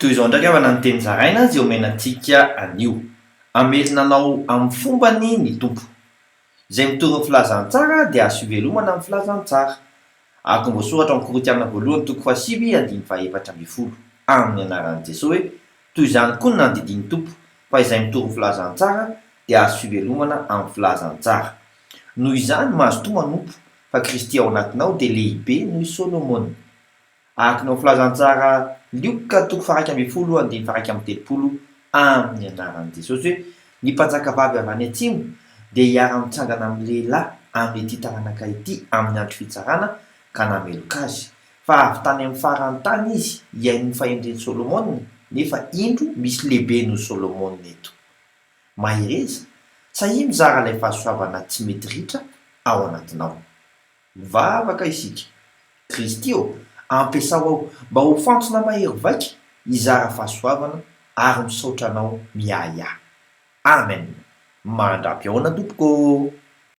Toy izao ndraiky avana ny teny zaraina zay omenantsika anio amelinanao amin'ny fombany ny tompo izay mitovy ny filazantsara dia azo ivelomana amin'ny filazantsara araka mbo soratra amin'ny Korintianina voalohany toko 7:7 amin'ny anaran'i Jesosy hoe toy izany koa ny nandidiny tompo fa izay mitovy ny filazantsara dia azo fivelomana amin'ny filazantsara. Noho izany mahazo toa manompo fa Kristy ao anatinao dia lehibe noho i Solomona. Araka ny filazantsara Lioka toko 1:30 amin'ny anaran'i Jesosy hoe ny mpanjaka vavy avy any atsimo dia hiara-mitsangana amin'ny lehilahy amin'ity taranaka ity amin'ny andro fitsarana ka nameloka azy fa avy tany amin'ny faran'ny tany izy hiaino fahendren'i Solomona nefa indro misy lehibe noho Solomona eto. Mahireza sahia mizara ilay fahasoavana tsy mety ritra ao anatinao. Mivavaka isika Kristy ampiasao ao mba ho fantsona mahery vaika hizara fahasoavana ary misaotra anao miahiahy. Amen. Mandrapy ahoana tompoko.